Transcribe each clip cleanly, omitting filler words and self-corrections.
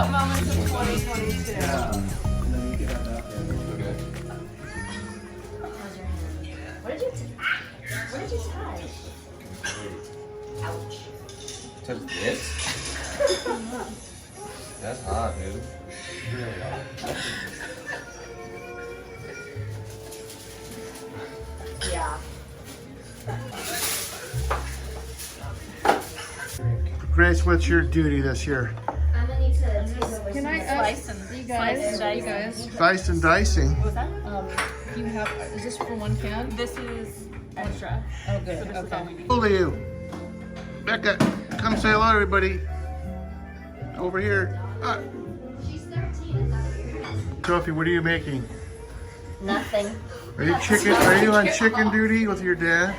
Proud moments of 2022. Yeah. And then you can have that. Okay. What did you tie? Ouch. Touch this? That's hot, dude. Really hot. Yeah. Grace, what's your duty this year? I'm gonna need to take over Can I ask you guys? Slice and dicing. You have, is this for one can? This is extra. Oh, good. Okay. How old are you? Becca, come say hello, everybody. Over here. She's 13, is that weird? Sophie, what are you making? Nothing. Are you chicken? Are you on chicken duty with your dad?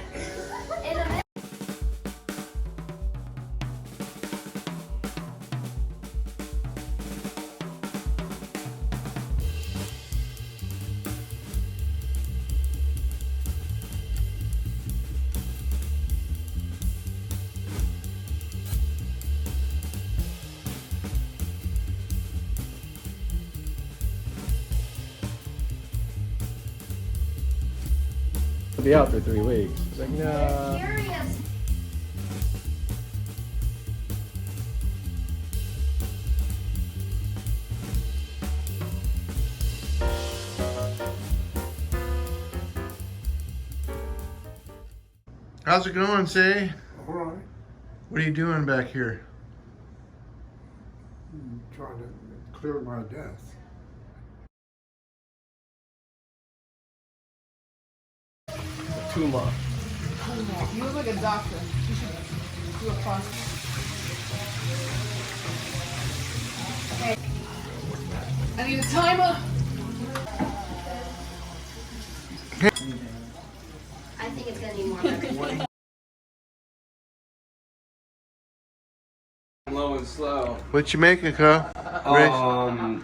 I'll be out for 3 weeks. It's like, no. Curious. How's it going, say? All right. What are you doing back here? I'm trying to clear my desk. Tuma. You look like a doctor. You should do a process. Okay. I need a timer. I think it's gonna need more leverage. Low and slow. What you making, Kyle? Grace?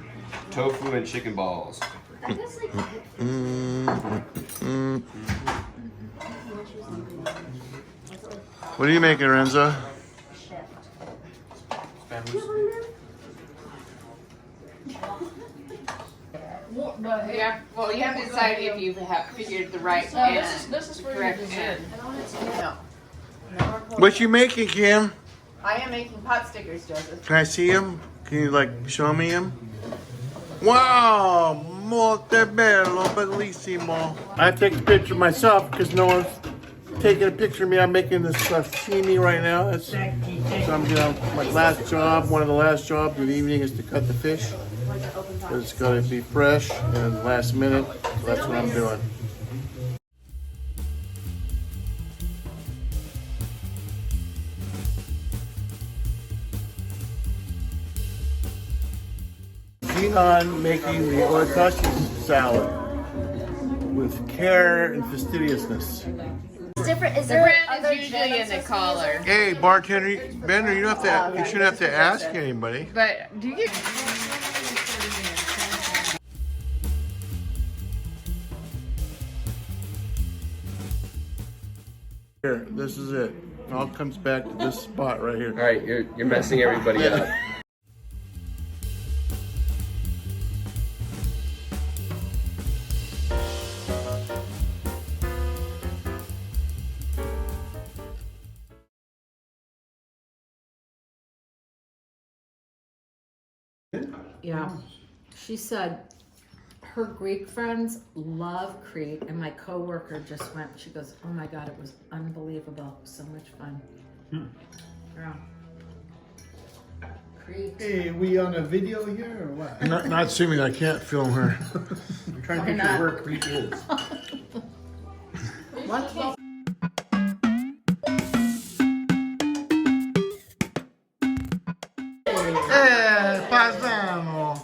Tofu and chicken balls. I guess like What are you making, Renzo? Yeah, well, you have to decide if you have figured the right This is for your correct dessert. end. No. What you making, Kim? I am making pot stickers, Joseph. Can I see him? Can you like show me him? Wow, molto bello, bellissimo. I take a picture of myself because no one's taking a picture of me. I'm making this sashimi right now. So I'm doing my last job. One of the last jobs of the evening is to cut the fish. It's going to be fresh and last minute. So that's what I'm doing. Keen on making the orikashi salad with care and fastidiousness. it's different. Is The there brand other is usually in the collar. Hey, bartender, Bender, you don't have to. You shouldn't have to ask anybody. But do you get... Here, this is it. It all comes back to this spot right here. All right, you're messing everybody up. Yeah, she said her Greek friends love Crete, and my coworker just went. She goes, "Oh my God, it was unbelievable! So much fun." Yeah. Crete. Hey, are we on a video here or what? Not assuming I can't film her. I'm trying to picture where Crete is. Paisano.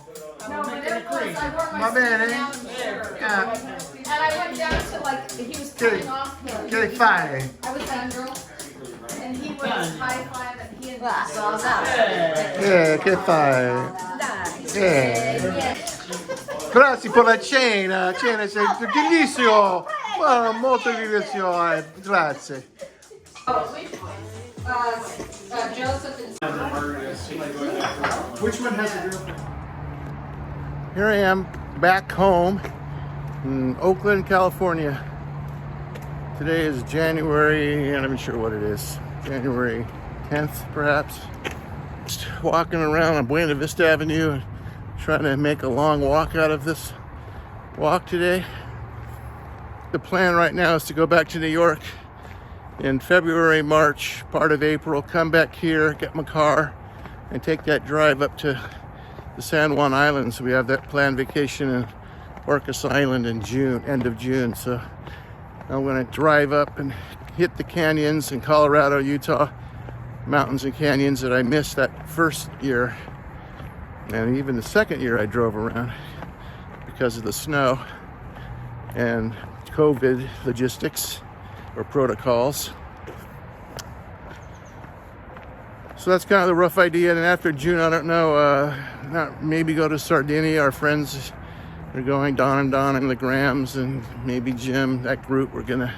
Va bene? And I went down to like, he was cutting off him. Che fai? I was Andrew. And he was high five and he had Che fai? Grazie per la cena. Cena sei bellissimo. Oh, molto bellissimo. Grazie. Joseph and Which one has a girlfriend? Here I am back home in Oakland, California. Today is January, and I'm not even sure what it is. January 10th, perhaps. Just walking around on Buena Vista Avenue and trying to make a long walk out of this walk today. The plan right now is to go back to New York in February, March, part of April, come back here, get my car, and take that drive up to the San Juan Islands. We have that planned vacation in Orcas Island in June, end of June. So I'm going to drive up and hit the canyons in Colorado, Utah, mountains and canyons that I missed that first year. And even the second year I drove around because of the snow and COVID logistics or protocols. So that's kind of the rough idea. And after June, I don't know, maybe go to Sardinia. Our friends are going, Don and the Grahams and maybe Jim, that group. We're gonna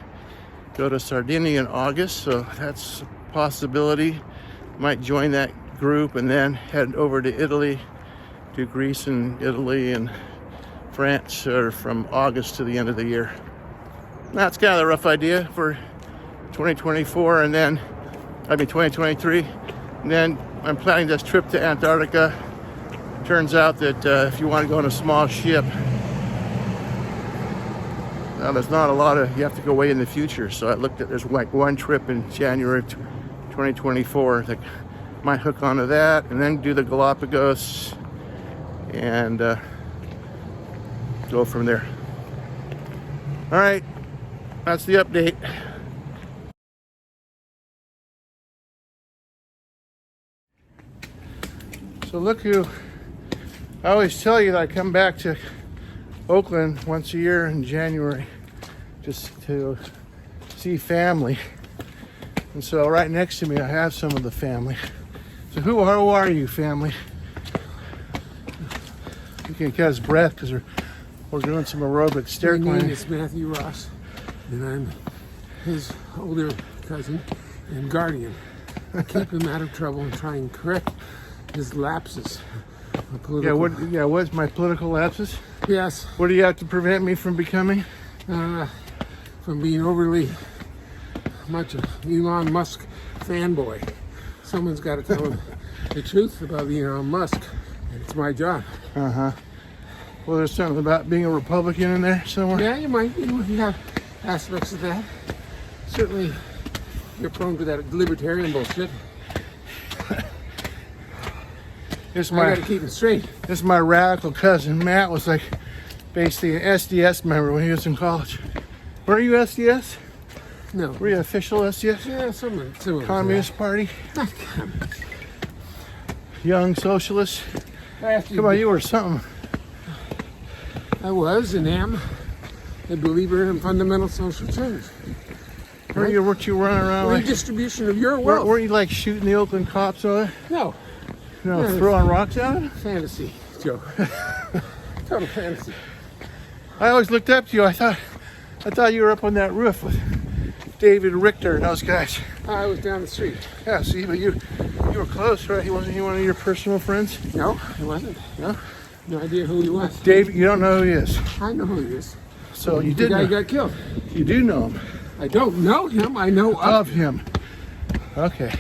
go to Sardinia in August, so that's a possibility. Might join that group and then head over to Italy, to Greece and Italy and France from August to the end of the year. That's kind of the rough idea for 2024 and then, 2023. And then I'm planning this trip to Antarctica. Turns out that if you want to go on a small ship, there's not a lot of, you have to go way in the future. So I looked at, there's like one trip in January 2024 that might hook onto that and then do the Galapagos and go from there. All right, that's the update. So look who, I always tell you that I come back to Oakland once a year in January just to see family. And so right next to me I have some of the family. So who are you, family? You can catch his breath because we're doing some aerobic stair My name climbing. is Matthew Ross, and I'm his older cousin and guardian. I keep him out of trouble and try and correct his lapses. What's my political lapses? Yes, What do you have to prevent me from becoming? from being overly much of Elon Musk fanboy. Someone's got to tell him the truth about Elon Musk, and it's my job. Well, there's something about being a Republican in there somewhere. Yeah, you might. You have aspects of that. Certainly, you're prone to that libertarian bullshit. I got to keep it straight. This is my radical cousin. Matt was like basically an SDS member when he was in college. Were you SDS? No. Were you official SDS? Yeah, someone. Communist Party? Not communist. Young Socialist? Come Come on, you were something. I was and am a believer in fundamental social change. Weren't you running around like... Redistribution of your wealth. Weren't you like shooting the Oakland cops on it? No. No, Yeah, throwing rocks at it? Fantasy, Joe. Total fantasy. I always looked up to you. I thought you were up on that roof with David Richter and those guys. I was down the street. Yeah, see, but you were close, right? Wasn't he one of your personal friends? No, it wasn't. No? No idea who he was. David, you don't know who he is. I know who he is. So you The did guy know. got killed. You do know him. I don't know him. I know Of him. Okay.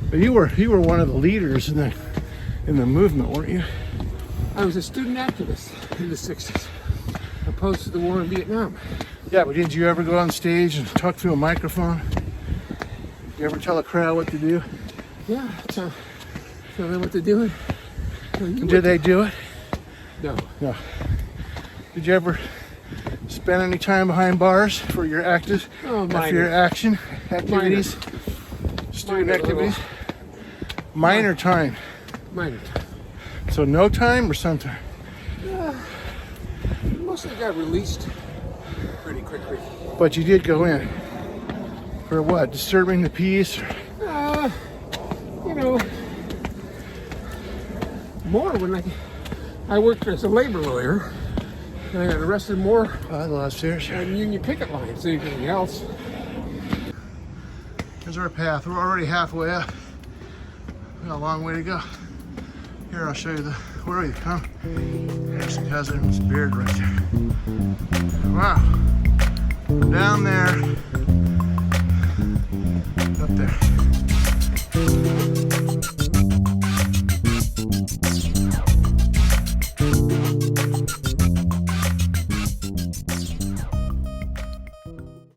But you were one of the leaders in the movement, weren't you? I was a student activist in the 60s, opposed to the war in Vietnam. Yeah, but did you ever go on stage and talk through a microphone? Did you ever tell a crowd what to do? Yeah, tell them what they're doing. Did they do it? No. No. Did you ever spend any time behind bars for your active, Oh, for minor. your action activities, student Minor activities? Minor time. Minor. So no time or some time? Mostly got released pretty quickly. But you did go in. For what? Disturbing the peace? You know, more when I worked as a labor lawyer, and I got arrested more I lost here. on union picket lines than anything else. Here's our path. We're already halfway up. We got a long way to go. Here, I'll show you the, where are you? Huh? Actually has it in his beard right there. Wow. Down there. Up there.